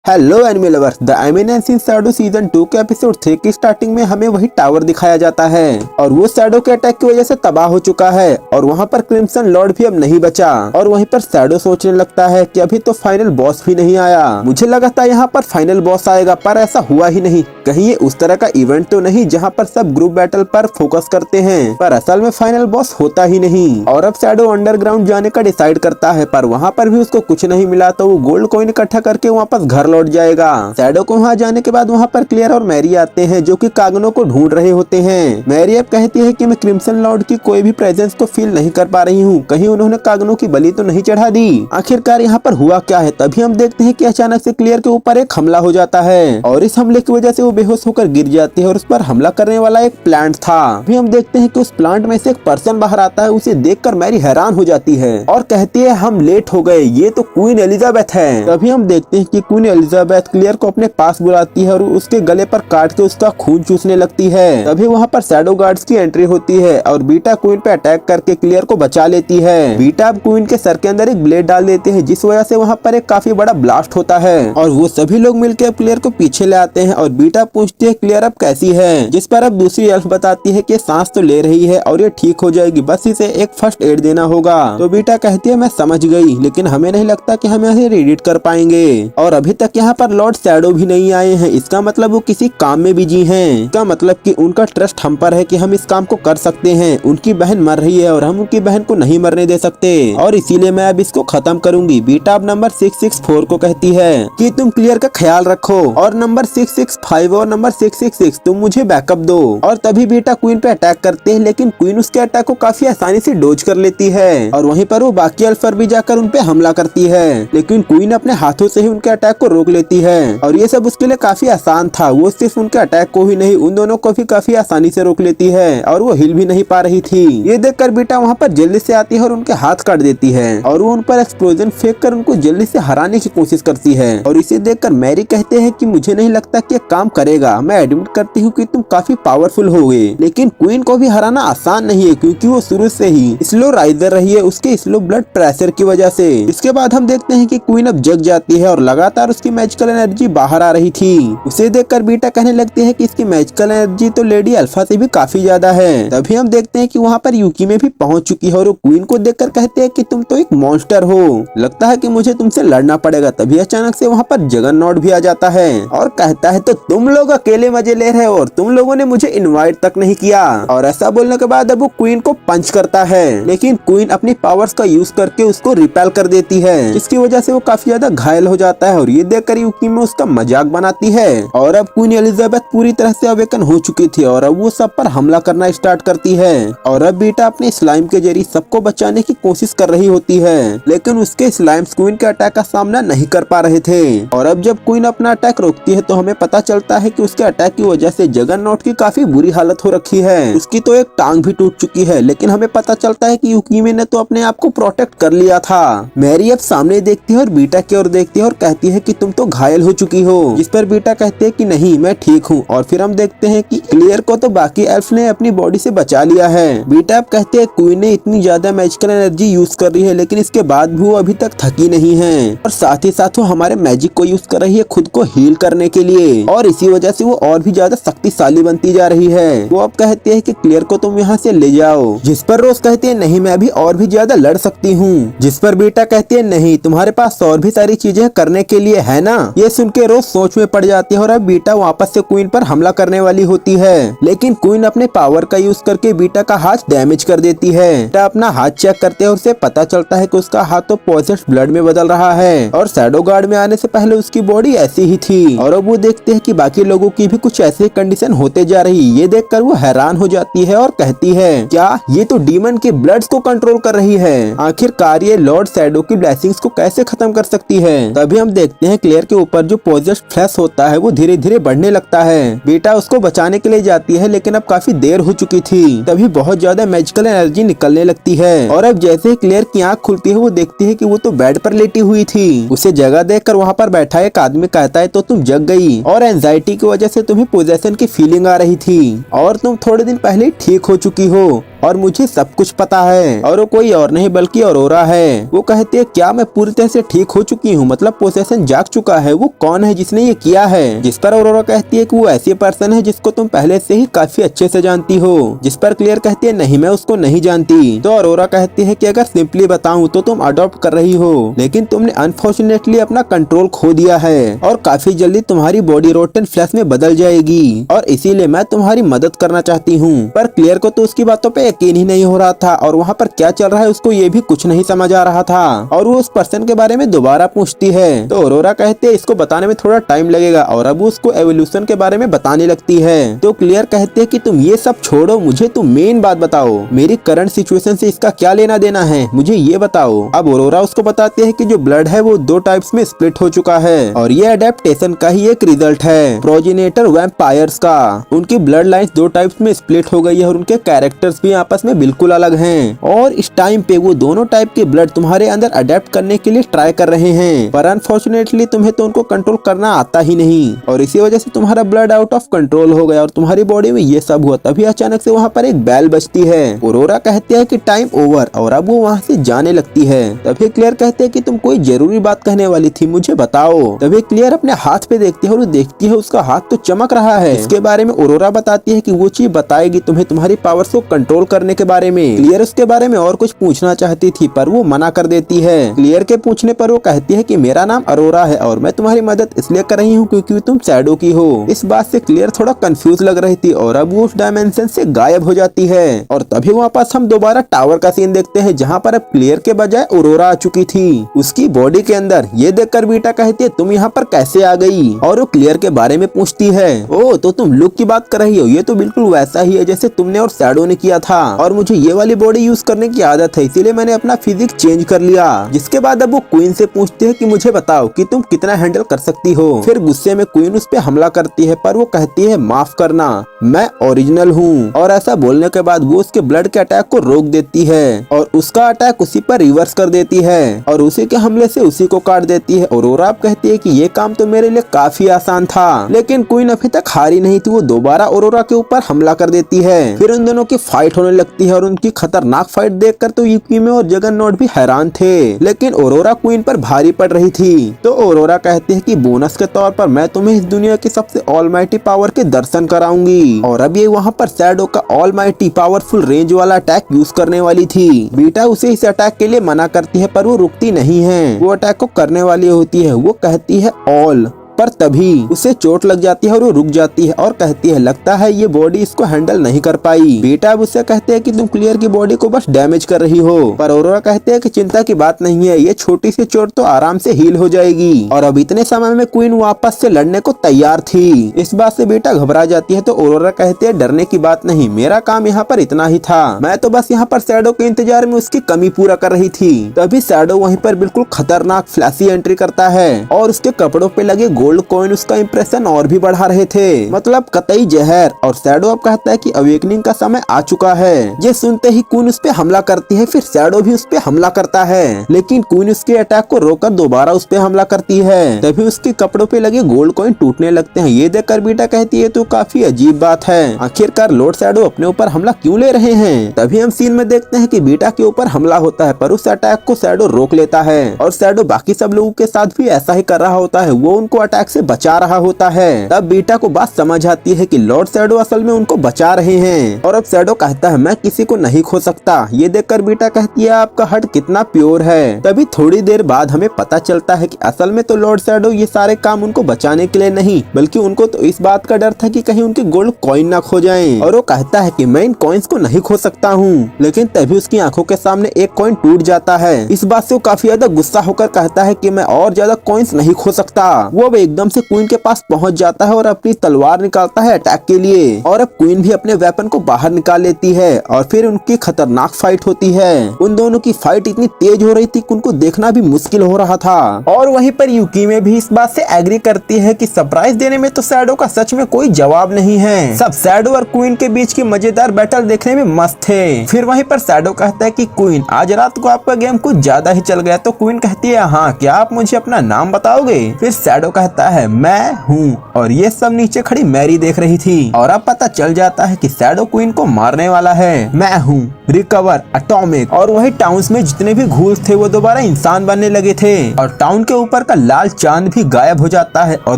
Hello anime lovers, the eminence in Shadow season 2 के episode 3 की starting में हमें वही टावर दिखाया जाता है और वो शैडो के अटैक की वजह से तबाह हो चुका है और वहाँ पर क्रिम्सन लॉर्ड भी अब नहीं बचा और वहीं पर शैडो सोचने लगता है कि अभी तो फाइनल बॉस भी नहीं आया। मुझे लगा था यहाँ पर फाइनल बॉस आएगा पर ऐसा हुआ ही नहीं। कहीं ये उस तरह का इवेंट तो नहीं जहाँ पर सब ग्रुप बैटल पर फोकस करते हैं, पर असल में फाइनल बॉस होता ही नहीं। और अब शैडो अंडरग्राउंड जाने का डिसाइड करता है पर वहाँ पर भी उसको कुछ नहीं मिला तो वो गोल्ड कॉइन इकट्ठा करके वापस घर लौट जाएगा। शैडो को वहाँ जाने के बाद वहाँ पर क्लियर और मैरी आते हैं जो कि कागनों को ढूंढ रहे होते हैं। मैरी अब कहती है कि मैं क्रिम्सन लॉर्ड की कोई भी प्रेजेंस को फील नहीं कर पा रही हूँ, कहीं उन्होंने कागनों की बलि तो नहीं चढ़ा दी। आखिरकार यहाँ पर हुआ क्या है? तभी हम देखते हैं कि अचानक से क्लियर के ऊपर एक हमला हो जाता है और इस हमले की वजह से वो बेहोश होकर गिर जाती है और उस पर हमला करने वाला एक प्लांट था। अभी हम देखते हैं कि उस प्लांट में से एक पर्सन बाहर आता है। उसे देखकर मैरी हैरान हो जाती है और कहती है हम लेट हो गए, ये तो क्वीन एलिजाबेथ है। तभी हम देखते हैं कि क्वीन एलिजाबेथ क्लियर को अपने पास बुलाती है और उसके गले पर काट के उसका खून चूसने लगती है। तभी वहाँ पर शैडो गार्ड्स की एंट्री होती है और बीटा क्वीन पे अटैक करके क्लियर को बचा लेती है। बीटा अब क्वीन के सर के अंदर एक ब्लेड डाल देते हैं जिस वजह से वहाँ पर एक काफी बड़ा ब्लास्ट होता है और वो सभी लोग मिलकर क्लियर को पीछे ले आते हैं और बीटा पूछती है क्लियर अब कैसी है, जिस पर अब दूसरी एल्फ बताती है कि सांस तो ले रही है और ये ठीक हो जाएगी, बस इसे एक फर्स्ट एड देना होगा। तो बीटा कहती है मैं समझ गई, लेकिन हमें नहीं लगता कि हम इसे रीड कर पाएंगे और अभी तक यहाँ पर लॉर्ड शैडो भी नहीं आए हैं। इसका मतलब वो किसी काम में बिजी हैं। इसका मतलब कि उनका ट्रस्ट हम पर है कि हम इस काम को कर सकते हैं। उनकी बहन मर रही है और हम उनकी बहन को नहीं मरने दे सकते और इसीलिए मैं अब इसको खत्म करूंगी। बीटा अब नंबर 664 को कहती है कि तुम क्लियर का ख्याल रखो और नंबर 665 और नंबर 666 तुम मुझे बैकअप दो। और तभी बीटा क्वीन पे अटैक करते हैं, लेकिन क्वीन उसके अटैक को काफी आसानी से डोज कर लेती है और वहीं पर वो बाकी एल्फ पर भी जाकर उन पे हमला करती है, लेकिन क्वीन अपने हाथों से ही उनके अटैक को रोक लेती है और ये सब उसके लिए काफी आसान था। वो सिर्फ उनके अटैक को ही नहीं उन दोनों को भी काफी आसानी से रोक लेती है और वो हिल भी नहीं पा रही थी। ये देखकर बीटा वहाँ पर जल्दी से आती है और उनके हाथ काट देती है और वो उन पर एक्सप्लोजन फेंक कर उनको जल्दी से हराने की कोशिश करती है और इसे देखकर मैरी कहते हैं कि मुझे नहीं लगता कि ये काम करेगा। मैं एडमिट करती हूँ कि तुम काफी पावरफुल होगे, लेकिन क्वीन को भी हराना आसान नहीं है क्योंकि वो शुरू से ही स्लो राइजर रही है उसके स्लो ब्लड प्रेशर की वजह से। इसके बाद हम देखते हैं कि क्वीन अब जग जाती है और लगातार उसकी मैजिकल एनर्जी बाहर आ रही थी। उसे देखकर बीटा कहने लगती है कि इसकी मैजिकल एनर्जी तो लेडी अल्फा से भी काफी ज्यादा है। तभी हम देखते हैं कि वहाँ पर यूकी में भी पहुंच चुकी है और वो क्वीन को देखकर कहते हैं कि तुम तो एक मॉन्स्टर हो, लगता है कि मुझे तुमसे लड़ना पड़ेगा। तभी अचानक से वहाँ पर जगन्नॉट भी आ जाता है और कहता है तो तुम लोग अकेले मजे ले रहे हो और तुम लोगों ने मुझे इनवाइट तक नहीं किया। और ऐसा बोलने के बाद अब वो क्वीन को पंच करता है, लेकिन क्वीन अपनी पावर्स का यूज करके उसको रिपेल कर देती है जिसकी वजह से वो काफी ज्यादा घायल हो जाता है और ये देखकर यूकी में उसका मजाक बनाती है। और अब क्वीन एलिजाबेथ पूरी तरह से अवेकन हो चुकी थी और अब वो सब पर हमला करना स्टार्ट करती है और अब बीटा अपने स्लाइम के जरिए सबको बचाने की कोशिश कर रही होती है, लेकिन उसके स्लाइम्स क्वीन के अटैक का सामना नहीं कर पा रहे थे। और अब जब क्वीन अपना अटैक रोकती है तो हमें पता चलता है कि उसके अटैक की वजह से जगन्नॉट की काफी बुरी हालत हो रखी है, उसकी तो एक टांग भी टूट चुकी है। लेकिन हमें पता चलता है कि यूकीमे ने तो अपने आप को प्रोटेक्ट कर लिया था। मैरी अब सामने देखती है और बीटा की ओर देखती है और कहती है कि तुम तो घायल हो चुकी हो, जिस पर बीटा कहते हैं कि नहीं मैं ठीक हूँ। और फिर हम देखते हैं कि क्लियर को तो बाकी एल्फ ने अपनी बॉडी से बचा लिया है। बीटा अब कहते हैं क्वीन ने इतनी ज्यादा मैजिकल एनर्जी यूज कर रही है लेकिन इसके बाद भी वो अभी तक थकी नहीं है और साथ ही साथ वो हमारे मैजिक को यूज कर रही है खुद को हील करने के लिए और इसी वजह से वो और भी ज्यादा शक्तिशाली बनती जा रही है। वो अब कहते हैं कि क्लियर को तुम यहाँ से ले जाओ, जिस पर रोज कहती है नहीं मैं अभी और भी ज्यादा लड़ सकती हूँ, जिस पर बीटा कहती है नहीं तुम्हारे पास और भी सारी चीजें करने के लिए है ना। ये सुन के रोज सोच में पड़ जाती है और अब बीटा वापस से क्वीन पर हमला करने वाली होती है, लेकिन क्वीन अपने पावर का यूज करके बीटा का हाथ डैमेज कर देती है। बीटा अपना हाथ चेक करते हैं और उसे पता चलता है कि उसका हाथ तो पॉइजनस ब्लड में बदल रहा है और शैडो गार्ड में आने से पहले उसकी बॉडी ऐसी ही थी। और अब वो देखते हैं कि बाकी लोगों की भी कुछ ऐसी कंडीशन होते जा रही। ये देखकर वो हैरान हो जाती है और कहती है क्या ये तो डीमन के ब्लड्स को कंट्रोल कर रही है, आखिरकार ये लॉर्ड शैडो की ब्लेसिंग्स को कैसे खत्म कर सकती है। तभी हम देखते हैं क्लियर के ऊपर जो पॉइजनस फ्लैश होता है वो धीरे धीरे बढ़ने लगता है। बेटा उसको बचाने के लिए जाती है लेकिन अब काफी देर हो चुकी थी। तभी बहुत ज्यादा मैजिकल एनर्जी निकलने लगती है और अब जैसे ही क्लियर की आँख खुलती है वो देखती है कि वो तो बेड पर लेटी हुई थी। उसे जगह देखकर वहाँ पर बैठा एक आदमी कहता है तो तुम जग गई और एंजाइटी की वजह से तुम्हें पोजेशन की फीलिंग आ रही थी और तुम थोड़े दिन पहले ठीक हो चुकी हो और मुझे सब कुछ पता है और वो कोई और नहीं बल्कि अरोरा है। वो कहती है क्या मैं पूरी तरह से ठीक हो चुकी हूँ, मतलब पोसेशन जाग चुका है, वो कौन है जिसने ये किया है। जिस पर अरोरा कहती है कि वो ऐसी पर्सन है जिसको तुम पहले से ही काफी अच्छे से जानती हो। जिस पर क्लियर कहती है नहीं मैं उसको नहीं जानती। तो अरोरा कहती है कि अगर सिंपली बताऊं तो तुम अडॉप्ट कर रही हो, लेकिन तुमने अनफॉर्चुनेटली अपना कंट्रोल खो दिया है और काफी जल्दी तुम्हारी बॉडी रोटन फ्लैश में बदल जाएगी और इसीलिए मैं तुम्हारी मदद करना चाहती हूँ। पर क्लियर को तो उसकी बातों पे यकीन ही नहीं हो रहा था और वहाँ पर क्या चल रहा है उसको ये भी कुछ नहीं समझ आ रहा था और वो उस पर्सन के बारे में दोबारा पूछती है। तो अरोरा कहते हैं इसको बताने में थोड़ा टाइम लगेगा और अब उसको एवोल्यूशन के बारे में बताने लगती है। तो क्लियर कहते हैं कि तुम ये सब छोड़ो, मुझे तुम मेन बात बताओ, मेरी करंट सिचुएशन से इसका क्या लेना देना है, मुझे ये बताओ। अब अरोरा उसको बताते हैं कि जो ब्लड है वो 2 टाइप्स में स्प्लिट हो चुका है और ये अडेप्टेशन का ही एक रिजल्ट है प्रोजेनेटर वैम्पायर्स का। उनकी ब्लड लाइन्स 2 टाइप्स में स्प्लिट हो गई है और उनके कैरेक्टर्स भी आपस में बिल्कुल अलग हैं और इस टाइम पे वो दोनों टाइप के ब्लड तुम्हारे अंदर अडेप्ट करने के लिए ट्राई कर रहे हैं, पर अनफॉर्चुनेटली तुम्हें तो उनको कंट्रोल करना आता ही नहीं और इसी वजह से तुम्हारा ब्लड आउट ऑफ कंट्रोल हो गया और तुम्हारी बॉडी में ये सब हुआ। तभी अचानक से वहाँ पर एक बेल बजती है। अरोरा कहते हैं कि टाइम ओवर और अब वो वहाँ से जाने लगती है। तभी क्लियर कहते हैं कि तुम कोई जरूरी बात कहने वाली थी, मुझे बताओ। तभी क्लियर अपने हाथ पे देखती है और देखती है उसका हाथ तो चमक रहा है। इसके बारे में अरोरा बताती है कि वो चीज बताएगी तुम्हें तुम्हारी पावर्स को कंट्रोल करने के बारे में। क्लियर उसके बारे में और कुछ पूछना चाहती थी पर वो मना कर देती है। क्लियर के पूछने पर वो कहती है कि मेरा नाम अरोरा है और मैं तुम्हारी मदद इसलिए कर रही हूँ क्योंकि तुम शैडो की हो। इस बात से क्लियर थोड़ा कंफ्यूज लग रही थी और अब वो उस डायमेंशन से गायब हो जाती है और तभी वापस हम दोबारा टावर का सीन देखते हैं जहाँ पर अब क्लियर के बजाय अरोरा आ चुकी थी उसकी बॉडी के अंदर। ये देखकर बीटा कहती है तुम यहाँ पर कैसे आ गई और वो क्लियर के बारे में पूछती है। ओ तो तुम लुक की बात कर रही हो, ये तो बिल्कुल वैसा ही है जैसे तुमने और शैडो ने किया था और मुझे ये वाली बॉडी यूज करने की आदत है इसीलिए मैंने अपना फिजिक चेंज कर लिया। जिसके बाद अब वो क्वीन से पूछती है कि मुझे बताओ कि तुम कितना हैंडल कर सकती हो। फिर गुस्से में क्वीन उस पे हमला करती है पर वो कहती है माफ करना, मैं ओरिजिनल हूँ। और ऐसा बोलने के बाद वो उसके ब्लड के अटैक को रोक देती है और उसका अटैक उसी पर रिवर्स कर देती है और उसी के हमले से उसी को काट देती है। अरोरा अब कहती है कि ये काम तो मेरे लिए काफी आसान था, लेकिन क्वीन अभी तक हारी नहीं थी। वो दोबारा अरोरा के ऊपर हमला कर देती है। फिर उन दोनों की फाइट होने लगती है और उनकी खतरनाक फाइट देखकर तो युकी और जगन्नाथ भी हैरान थे, लेकिन अरोरा क्वीन पर भारी पड़ रही थी। तो अरोरा कहती है कि बोनस के तौर पर मैं तुम्हें इस दुनिया की सबसे ऑलमाइटी पावर के दर्शन कराऊंगी। और अब ये वहाँ पर शैडो का ऑलमाइटी पावरफुल रेंज वाला अटैक यूज करने वाली थी। बीटा उसे इस अटैक के लिए मना करती है पर वो रुकती नहीं है, वो अटैक को करने वाली होती है। वो कहती है ऑल, पर तभी उसे चोट लग जाती है और वो रुक जाती है और कहती है लगता है ये बॉडी इसको हैंडल नहीं कर पाई। बेटा अब उससे कहते हैं कि तुम क्लियर की बॉडी को बस डैमेज कर रही हो, पर अरोरा कहते हैं कि चिंता की बात नहीं है, ये छोटी सी चोट तो आराम से हील हो जाएगी। और अब इतने समय में क्वीन वापस से लड़ने को तैयार थी। इस बात से बेटा घबरा जाती है तो अरोरा कहते हैं डरने की बात नहीं, मेरा काम यहाँ पर इतना ही था, मैं तो बस यहाँ पर शैडो के इंतजार में उसकी कमी पूरा कर रही थी। तभी शैडो वहीं पर बिल्कुल खतरनाक फ्लैशी एंट्री करता है और उसके कपड़ों पे लगे गोल्ड कॉइन उसका इंप्रेशन और भी बढ़ा रहे थे, मतलब कतई जहर। और शैडो अब कहता है कि अवेकनिंग का समय आ चुका है। ये सुनते ही क्वीन उस पे हमला करती है, फिर शैडो भी उस पे हमला करता है, लेकिन क्वीन उसके अटैक को रोककर दोबारा उस पे हमला करती है। तभी उसके कपड़ों पे लगे गोल्ड कॉइन टूटने लगते हैं। ये देखकर बीटा कहती है तो काफी अजीब बात है, आखिरकार लॉर्ड शैडो अपने ऊपर हमला क्यों ले रहे हैं। तभी हम सीन में देखते हैं कि बीटा के ऊपर हमला होता है, पर उस अटैक को शैडो रोक लेता है और शैडो बाकी सब लोगों के साथ भी ऐसा ही कर रहा होता है, वो उनको अटैक से बचा रहा होता है। तब बीटा को बात समझ आती है कि लॉर्ड शैडो असल में उनको बचा रहे हैं और अब शैडो कहता है मैं किसी को नहीं खो सकता। ये देखकर बीटा कहती है आपका हार्ट कितना प्योर है। तभी थोड़ी देर बाद हमें पता चलता है कि असल में तो लॉर्ड शैडो ये सारे काम उनको बचाने के लिए नहीं, बल्कि उनको तो इस बात का डर था कि कहीं उनके गोल्ड कॉइन ना खो जाएं। और वो कहता है कि मैं इन कॉइन्स को नहीं खो सकता हूँ, लेकिन तभी उसकी आंखों के सामने एक कॉइन टूट जाता है। इस बात से वो काफी ज्यादा गुस्सा होकर कहता है कि मैं और ज्यादा कॉइन्स नहीं खो सकता। वो एकदम से क्वीन के पास पहुंच जाता है और अपनी तलवार निकालता है अटैक के लिए और अब क्वीन भी अपने वेपन को बाहर निकाल लेती है और फिर उनकी खतरनाक फाइट होती है। उन दोनों की फाइट इतनी तेज हो रही थी कि उनको देखना भी मुश्किल हो रहा था। और वहीं पर युकी में भी इस बात से एग्री करती है कि सरप्राइज देने में तो शैडो का सच में कोई जवाब नहीं है। सब शैडो और क्वीन के बीच की मजेदार बैटल देखने में मस्त थे। फिर वहीं पर शैडो कहता है कि क्वीन आज रात को आपका गेम कुछ ज्यादा ही चल गया। तो क्वीन कहती है हाँ, क्या आप मुझे अपना नाम बताओगे। फिर शैडो कहता कहता है मैं हूँ, और ये सब नीचे खड़ी मैरी देख रही थी। और अब पता चल जाता है कि शैडो क्वीन को मारने वाला है। मैं हूँ रिकवर एटॉमिक। और वही टाउन्स में जितने भी घूल्स थे वो दोबारा इंसान बनने लगे थे, और टाउन के ऊपर का लाल चांद भी गायब हो जाता है। और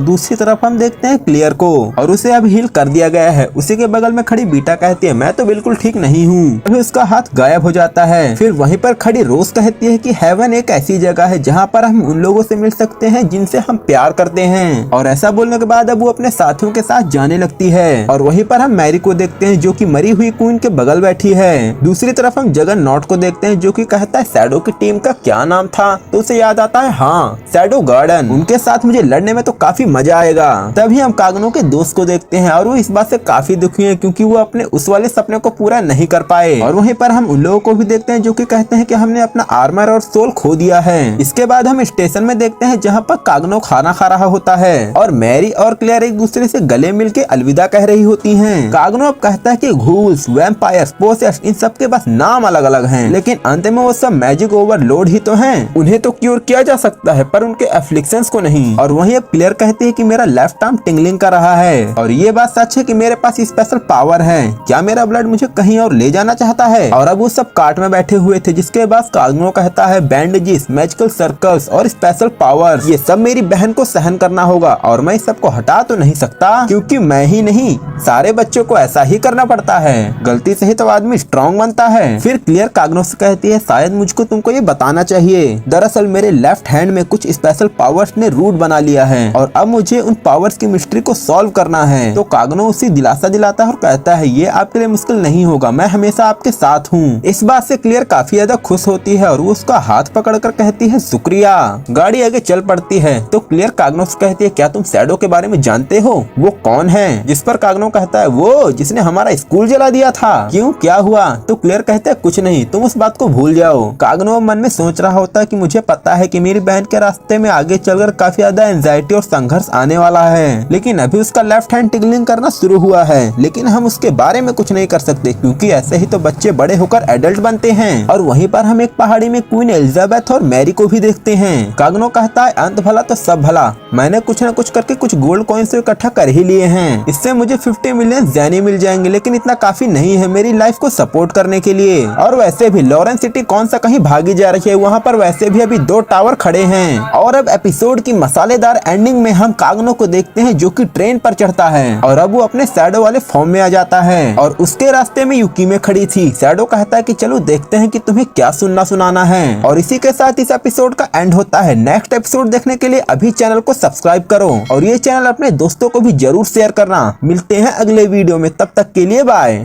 दूसरी तरफ हम देखते हैं क्लियर को, और उसे अब हील कर दिया गया है। उसी के बगल में खड़ी बीटा कहती है मैं तो बिल्कुल ठीक नहीं हूँ। अभी उसका हाथ गायब हो जाता है। फिर वहीं पर खड़ी रोज कहती है कि हेवन एक ऐसी जगह है जहाँ पर हम उन लोगों से मिल सकते हैं जिनसे हम प्यार करते हैं। और ऐसा बोलने के बाद अब वो अपने साथियों के साथ जाने लगती है। और वहीं पर हम मैरी को देखते हैं जो कि मरी हुई क्वीन के बगल बैठी है। दूसरी तरफ हम जगरनॉट को देखते हैं जो कि कहता है शैडो की टीम का क्या नाम था, तो उसे याद आता है हाँ शैडो गार्डन, उनके साथ मुझे लड़ने में तो काफी मजा आएगा। तभी हम कागनो के दोस्त को देखते हैं और वो इस बात से काफी दुखी है क्योंकि वो अपने उस वाले सपने को पूरा नहीं कर पाए। और वहीं पर हम उन लोगों को भी देखते हैं जो कि कहते हैं कि हमने अपना आर्मर और सोल खो दिया है। इसके बाद हम स्टेशन में देखते हैं जहाँ पर कागनो खाना खा रहा होता है और मैरी और क्लेयर एक दूसरे से गले मिल के अलविदा कह रही होती हैं। कागनो अब कहता है कि घूल्स, वैम्पायर्स, पोसेस इन सब के बस नाम अलग अलग हैं, लेकिन अंत में वो सब मैजिक ओवरलोड ही तो हैं। उन्हें तो क्योर किया जा सकता है पर उनके एफ्लिक्शंस को नहीं। और वहीं अब क्लेयर कहती है कि मेरा लेफ्ट आर्म टिंगलिंग कर रहा है और ये बात सच है कि मेरे पास स्पेशल पावर है। क्या मेरा ब्लड मुझे कहीं और ले जाना चाहता है? और अब वो सब कार्ट में बैठे हुए थे जिसके बाद कागनो कहता है बैंडेजेस, मैजिकल सर्कल्स और स्पेशल पावर्स ये सब मेरी बहन को सहन करना होगा और मैं इस सबको हटा तो नहीं सकता क्योंकि मैं ही नहीं सारे बच्चों को ऐसा ही करना पड़ता है। गलती से ही तो आदमी स्ट्रॉन्ग बनता है। फिर क्लियर कागनो से कहती है शायद मुझको तुमको ये बताना चाहिए। दरअसल मेरे लेफ्ट हैंड में कुछ स्पेशल पावर्स ने रूट बना लिया है और अब मुझे उन पावर्स की मिस्ट्री को सॉल्व करना है। तो कागनो उसे दिलासा दिलाता है और कहता है ये आपके लिए मुश्किल नहीं होगा, मैं हमेशा आपके साथ हूँ। इस बात से क्लियर काफी ज्यादा खुश होती है और वो उसका हाथ पकड़कर कहती है शुक्रिया। गाड़ी आगे चल पड़ती है तो क्लियर कागनो से कहती है क्या तुम शैडो के बारे में जानते हो? वो कौन है? जिस पर कागनो कहता है वो जिसने हमारा स्कूल जला दिया था। क्यों, क्या हुआ? तो क्लियर कहता है कुछ नहीं, तुम उस बात को भूल जाओ। कागनो मन में सोच रहा होता है कि मुझे पता है कि मेरी बहन के रास्ते में आगे चलकर काफी ज्यादा एंजाइटी और संघर्ष आने वाला है, लेकिन अभी उसका लेफ्ट हैंड टिगलिंग करना शुरू हुआ है। लेकिन हम उसके बारे में कुछ नहीं कर सकते क्योंकि ऐसे ही तो बच्चे बड़े होकर एडल्ट बनते हैं। और वहीं पर हम एक पहाड़ी में क्वीन एलिजाबेथ और मैरी को भी देखते हैं। कागनो कहता है अंत भला तो सब भला, मैंने कुछ न कुछ करके कुछ गोल्ड कॉइन्स इकट्ठा कर ही लिए हैं। इससे मुझे 50 मिलियन ज़ैनी मिल जाएंगे, लेकिन इतना काफी नहीं है मेरी लाइफ को सपोर्ट करने के लिए। और वैसे भी लॉरेंस सिटी कौन सा कहीं भागी जा रही है, वहाँ पर वैसे भी अभी 2 टावर खड़े हैं। और अब एपिसोड की मसालेदार एंडिंग में हम कागनो को देखते हैं जो कि ट्रेन पर चढ़ता है और अब वो अपने शैडो वाले फॉर्म में आ जाता है और उसके रास्ते में यूकी में खड़ी थी। शैडो कहता है कि चलो देखते हैं कि तुम्हें क्या सुनाना है। और इसी के साथ इस एपिसोड का एंड होता है। नेक्स्ट एपिसोड देखने के लिए अभी चैनल को सब्सक्राइब करो और ये चैनल अपने दोस्तों को भी जरूर शेयर करना। मिलते हैं अगले वीडियो में, तब तक के लिए बाय।